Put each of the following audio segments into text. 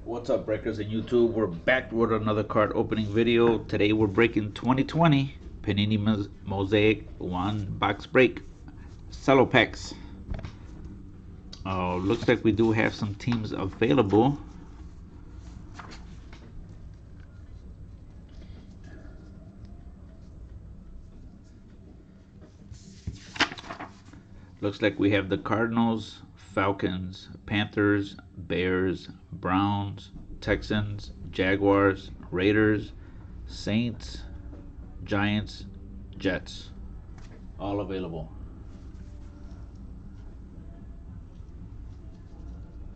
What's up, breakers and YouTube? We're back with another card opening video. Today we're breaking 2020 Panini Mosaic one box break Cello packs. Looks like we do have some teams available. Looks like we have the Cardinals, Falcons, Panthers, Bears, Browns, Texans, Jaguars, Raiders, Saints, Giants, Jets. All available.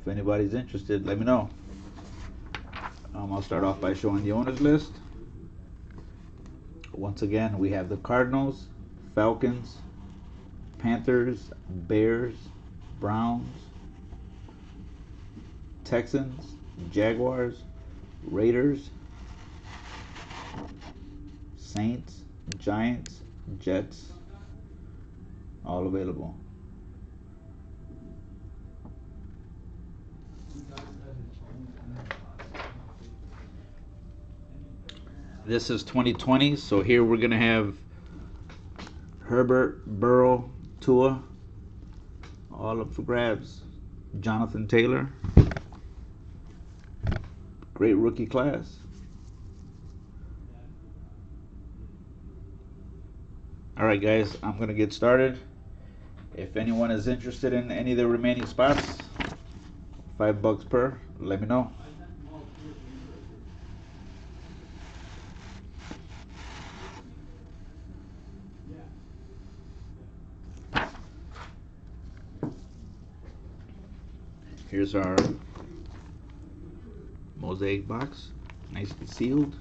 If anybody's interested, let me know. I'll start off by showing the owners list. Once again, we have the Cardinals, Falcons, Panthers, Bears, Browns, Texans, Jaguars, Raiders, Saints, Giants, Jets, all available. This is 2020, so here we're gonna have Herbert, Burrow, Tua, all up for grabs. Jonathan Taylor, great rookie class. Alright guys, I'm gonna get started. If anyone is interested in any of the remaining spots, $5 per, let me know. Here's our Mosaic box, nicely sealed.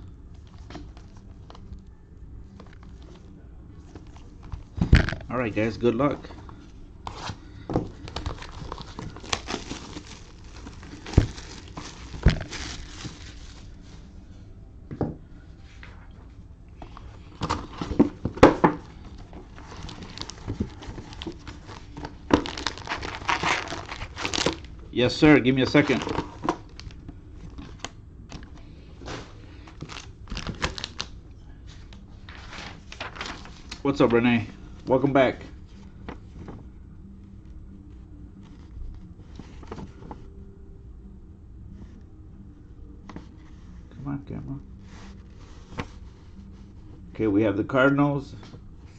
Alright guys, good luck. Yes sir, give me a second. What's up, Renee? Welcome back. Come on, camera. Okay, we have the Cardinals,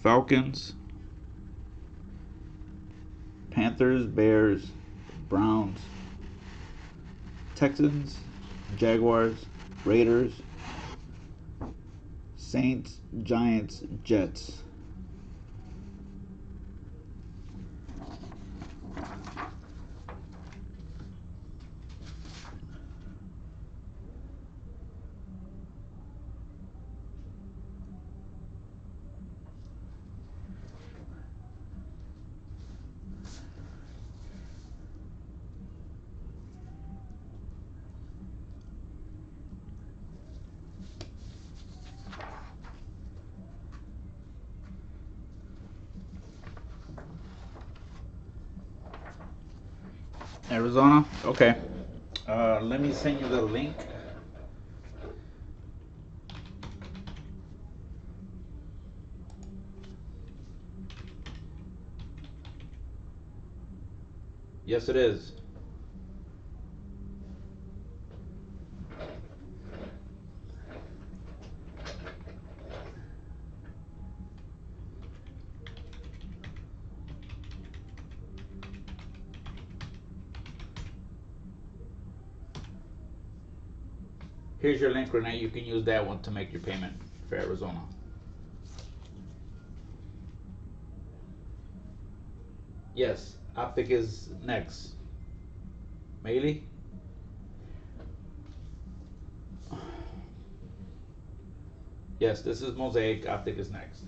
Falcons, Panthers, Bears, Browns, Texans, Jaguars, Raiders, Saints, Giants, Jets. Arizona? Okay. Let me send you the link. Yes, it is. Here's your link, Renee. You can use that one to make your payment for Arizona. Yes, Optic is next. Maylee? Yes, this is Mosaic. Optic is next.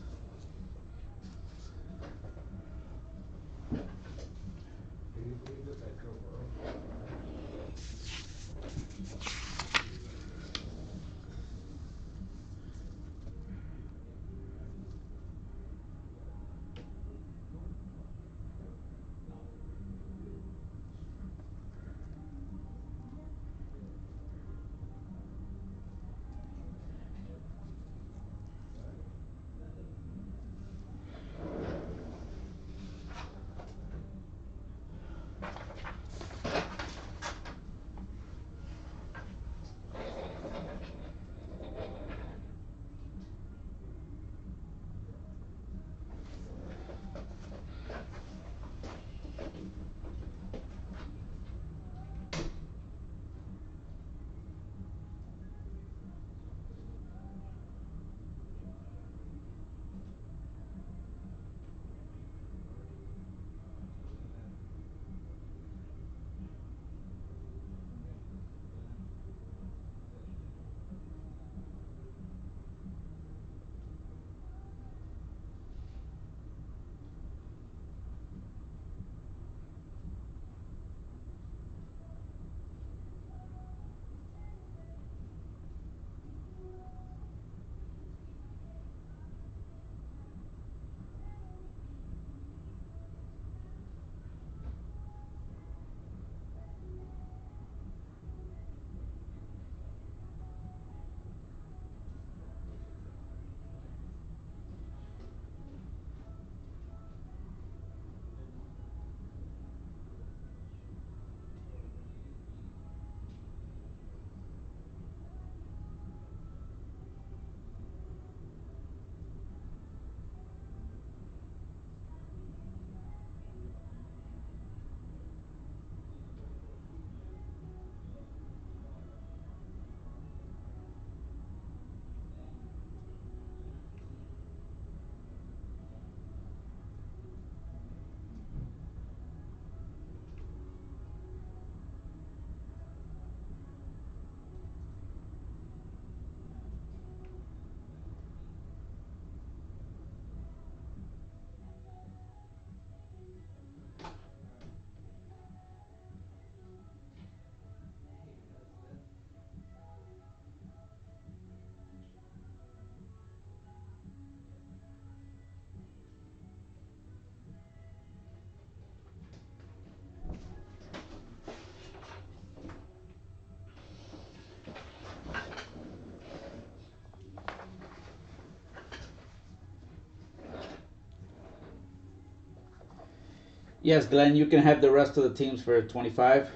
Yes, Glenn, you can have the rest of the teams for 25.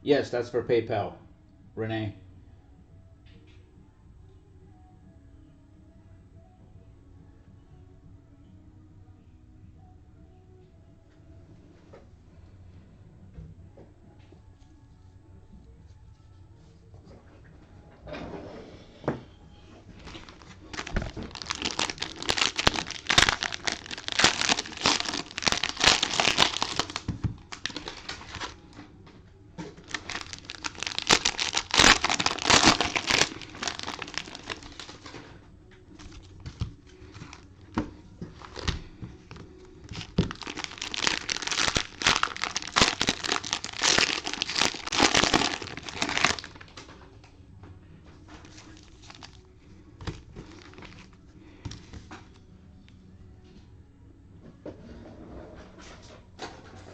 Yes, that's for PayPal, Renee.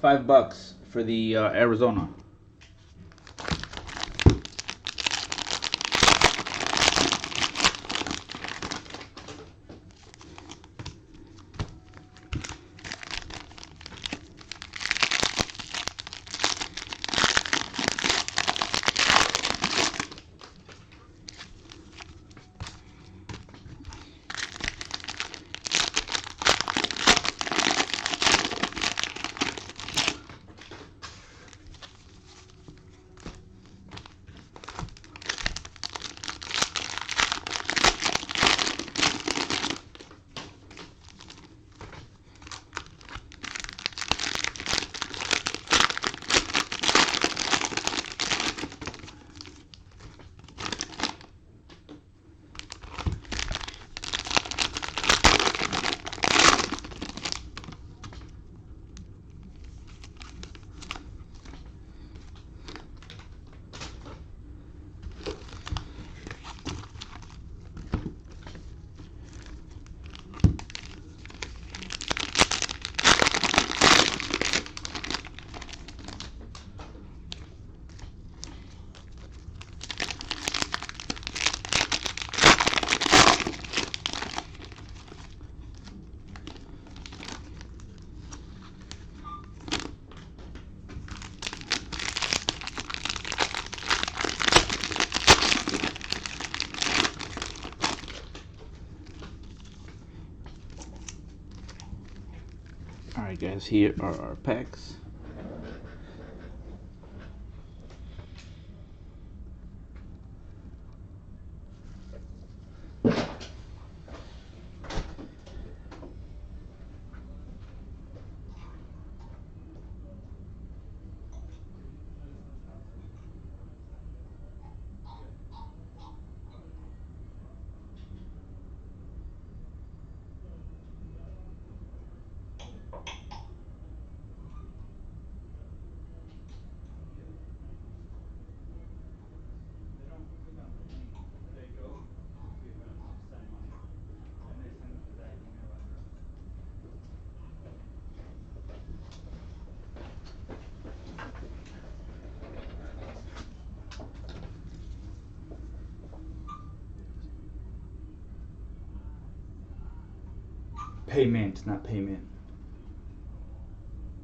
$5 for the Arizona. Alright guys, here are our packs. Payment, not payment.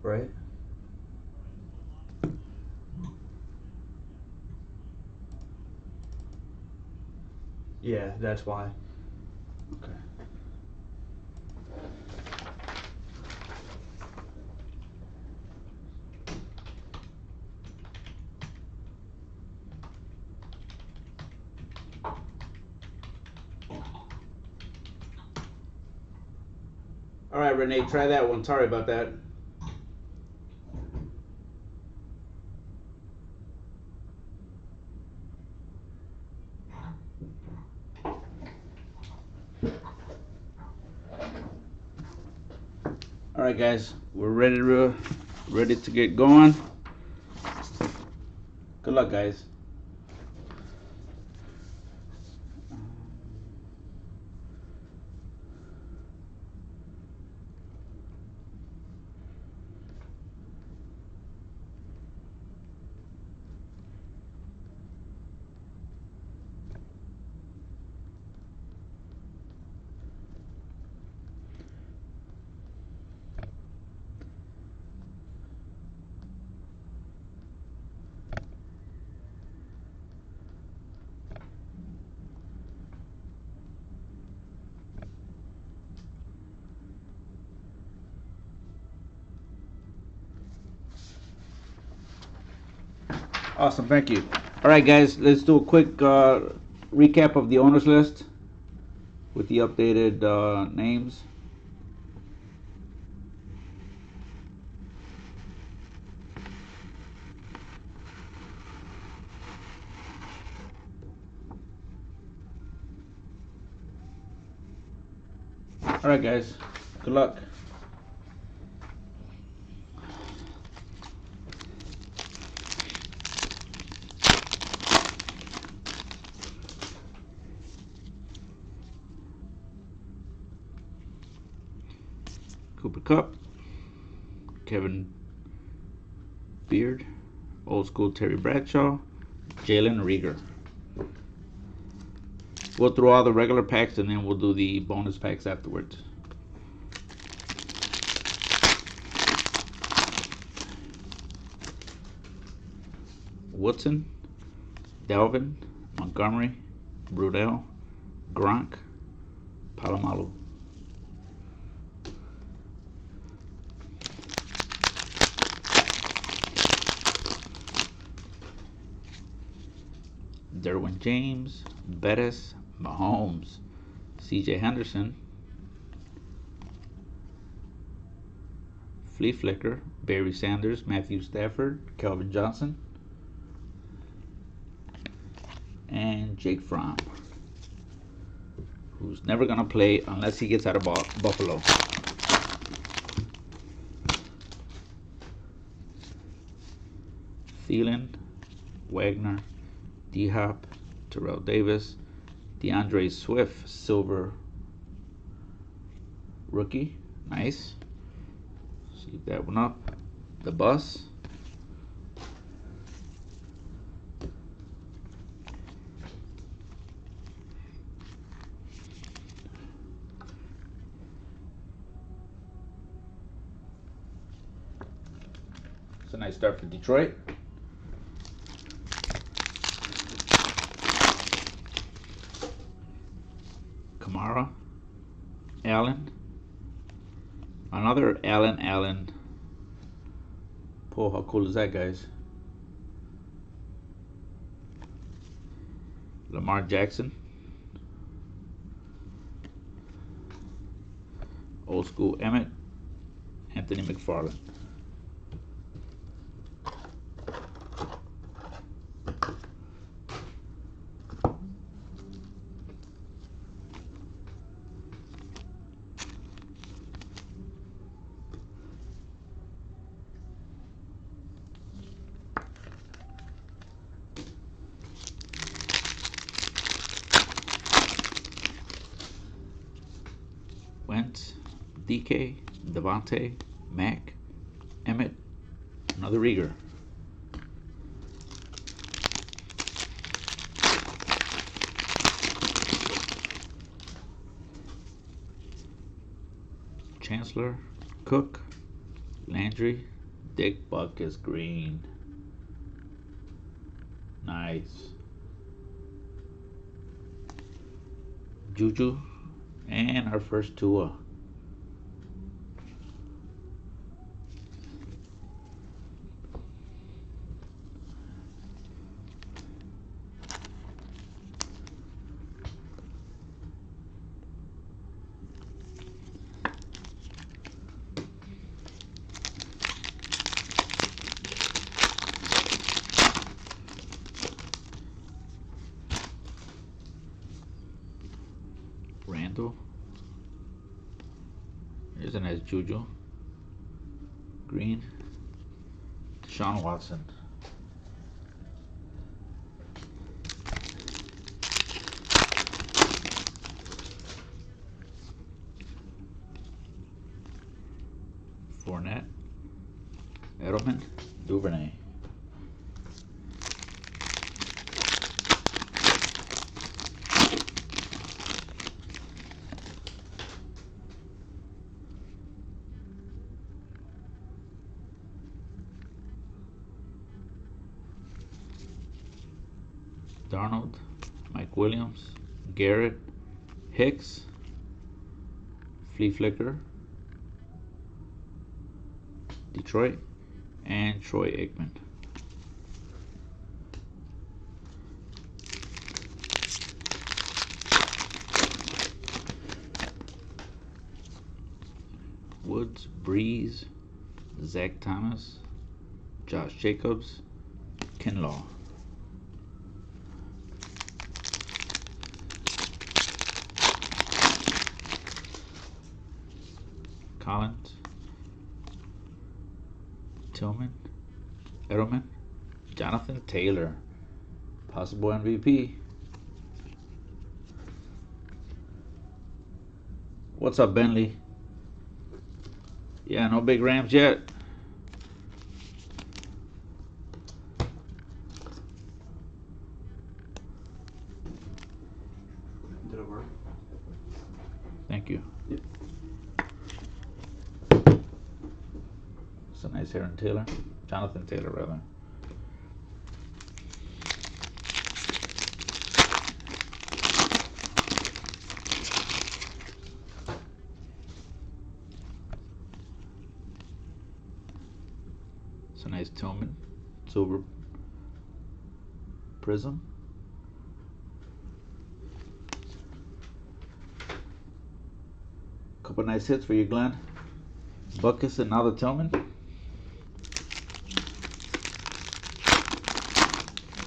Right? Yeah, that's why. Okay. Alright, Renee, try that one. Sorry about that. Alright guys, we're ready to get going. Good luck guys. Awesome, thank you. All right, guys, let's do a quick recap of the owners list with the updated names. All right, guys, good luck. Cooper Kupp, Kevin Beard, old school Terry Bradshaw, Jalen Rieger. We'll throw all the regular packs and then we'll do the bonus packs afterwards. Woodson, Dalvin, Montgomery, Brudell, Gronk, Palomalu. Derwin James, Bettis, Mahomes, CJ Henderson, Flea Flicker, Barry Sanders, Matthew Stafford, Calvin Johnson, and Jake Fromm, who's never going to play unless he gets out of Buffalo. Thielen, Wagner, D-Hop, Terrell Davis, DeAndre Swift, silver rookie. Nice. Sleeve that one up. The bus. It's a nice start for Detroit. Kamara, Allen, another Allen. Oh, how cool is that, guys? Lamar Jackson, old school Emmett, Anthony McFarland. Wentz, DK, Devontae, Mack, Emmett, another Rieger. Chancellor, Cook, Landry, Dick Buck is green. Nice. Juju, and our first Tua. Randall. Here's a nice Juju. Green. Deshaun Watson. Fournette. Edelman. Duvernay. Darnold, Mike Williams, Garrett, Hicks, Flea Flicker, Detroit, and Troy Aikman. Woods, Breeze, Zach Thomas, Josh Jacobs, Kinlaw. Collins, Tillman, Edelman, Jonathan Taylor, possible MVP. What's up, Bentley? Yeah, no big Rams yet. Did it work? Thank you. Yep. It's a nice Aaron Taylor. Jonathan Taylor, rather. It's a nice Tillman. Silver Prism. Couple nice hits for you, Glenn. Buckus and now the Tillman.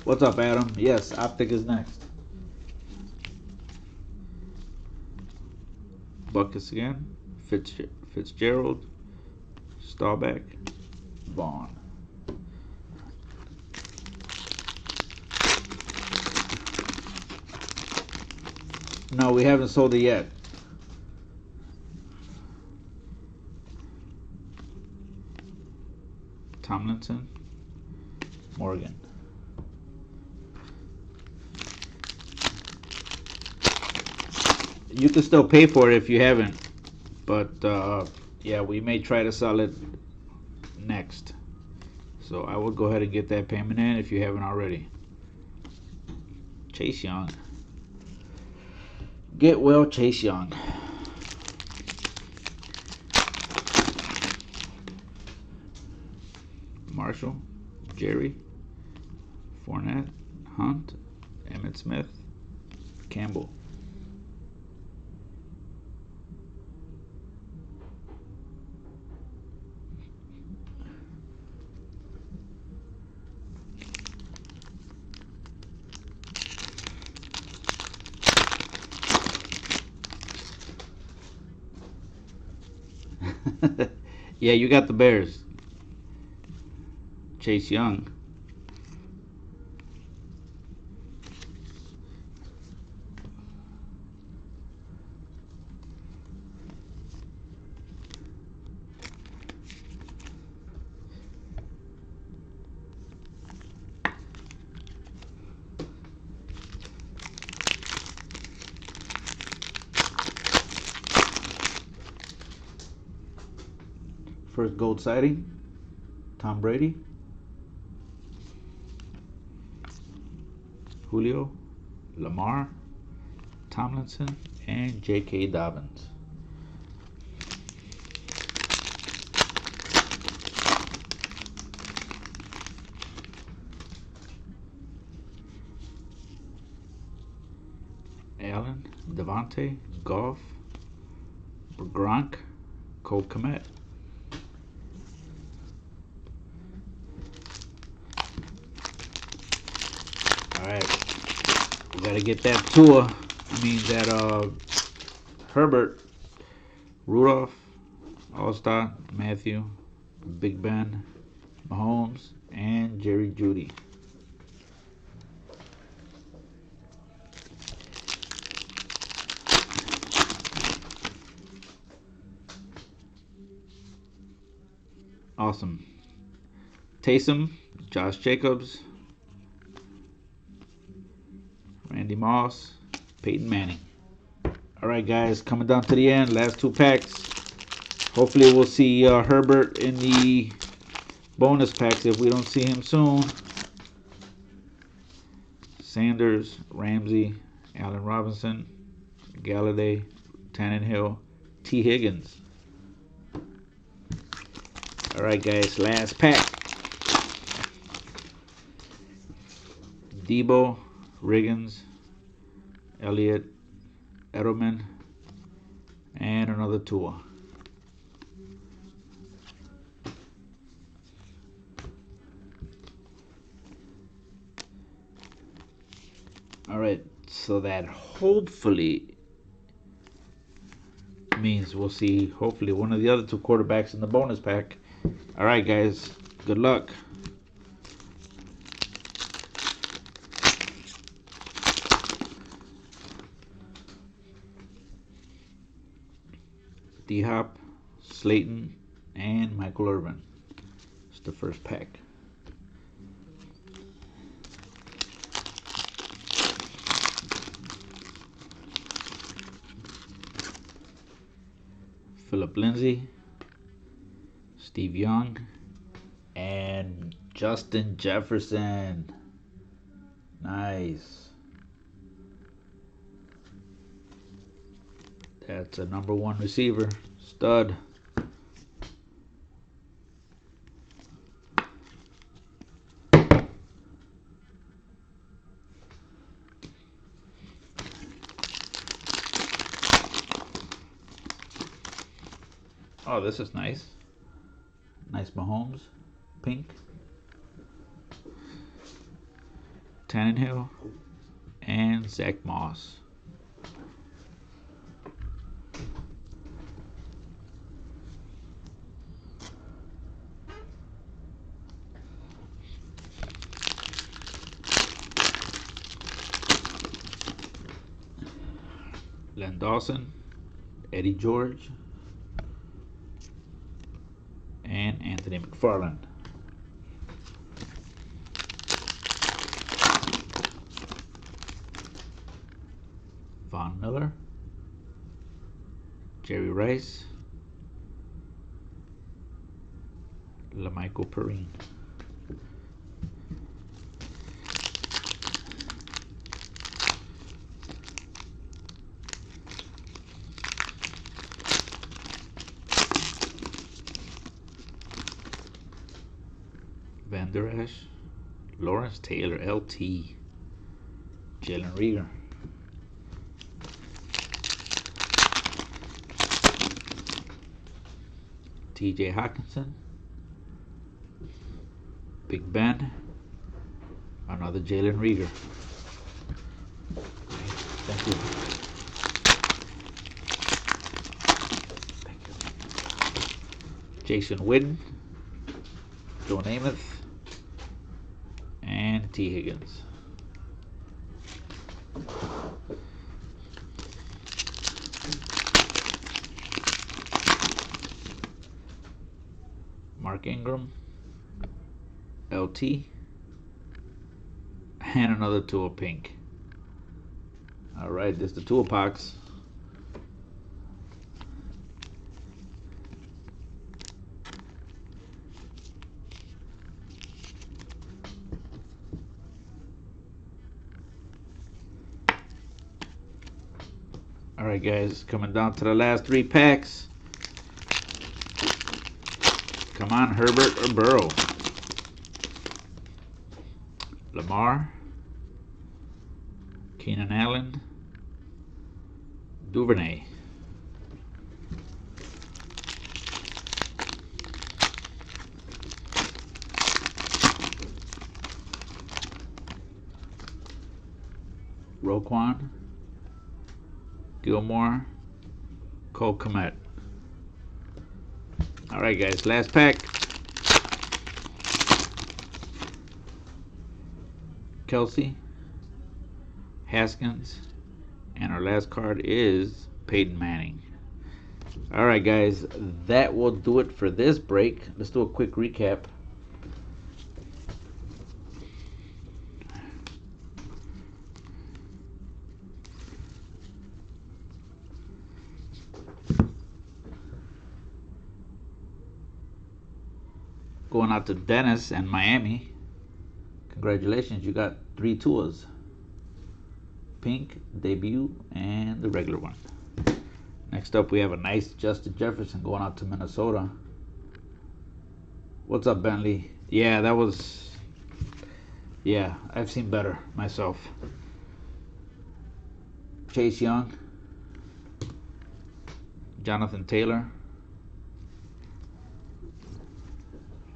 What's up, Adam? Yes, Optic is next. Buckus again. Fitzgerald. Staubach. Vaughn. No, we haven't sold it yet. Tomlinson. Morgan. You can still pay for it if you haven't, but yeah, we may try to sell it next. So I will go ahead and get that payment in if you haven't already. Chase Young. Get well, Chase Young. Marshall, Jerry, Fournette, Hunt, Emmitt Smith, Campbell. Yeah, you got the Bears. Chase Young. First gold sighting, Tom Brady, Julio, Lamar, Tomlinson, and J.K. Dobbins. Allen, Devontae, Goff, Gronk, Cole Kmet. Alright, we gotta get that Tua, that Herbert, Rudolph, All-Star, Matthew, Big Ben, Mahomes, and Jerry Jeudy. Awesome. Taysom, Josh Jacobs, Randy Moss, Peyton Manning. Alright guys, coming down to the end, last two packs. Hopefully we'll see Herbert in the bonus packs if we don't see him soon. Sanders, Ramsey, Allen Robinson, Galladay, Tannenhill, T. Higgins. Alright guys, last pack. Debo, Riggins, Elliott, Edelman, and another Tua. All right, so that hopefully means we'll see hopefully one of the other two quarterbacks in the bonus pack. All right, guys, good luck. D-Hop, Slayton, and Michael Irvin. It's the first pack. Philip Lindsay, Steve Young, and Justin Jefferson. Nice. That's a #1 receiver. Stud. Oh, this is nice. Nice Mahomes. Pink. Tannehill. And Zach Moss. Len Dawson, Eddie George, and Anthony McFarland. Von Miller, Jerry Rice, LaMichael Perrine. Van Der Esch, Lawrence Taylor, LT, Jalen Reagor, TJ Hawkinson, Big Ben, another Jalen Reagor. Thank you. Thank you. Jason Witten, Joe Namath, and T. Higgins. Mark Ingram, LT, and another Tua pink. Alright, this is the Tua box. Alright guys, coming down to the last 3 packs. Come on, Herbert or Burrow. Lamar, Keenan Allen, Duvernay. Roquan, Gilmore, Cole Kmet. Alright guys, last pack. Kelsey, Haskins, and our last card is Peyton Manning. Alright guys, that will do it for this break. Let's do a quick recap. Going out to Dennis and Miami. Congratulations, you got 3 Tuas. Pink, debut, and the regular one. Next up, we have a nice Justin Jefferson going out to Minnesota. What's up, Bentley? Yeah, that was... Yeah, I've seen better myself. Chase Young. Jonathan Taylor.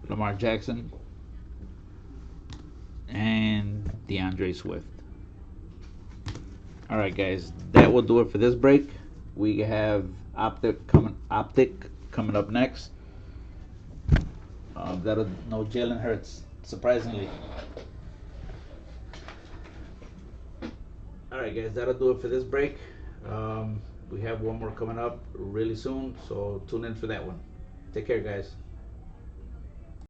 Lamar Jackson. And DeAndre Swift. All right, guys, that will do it for this break. We have Optic coming up next. That'll no Jalen Hurts, surprisingly. All right, guys, that'll do it for this break. We have one more coming up really soon, so tune in for that one. Take care, guys.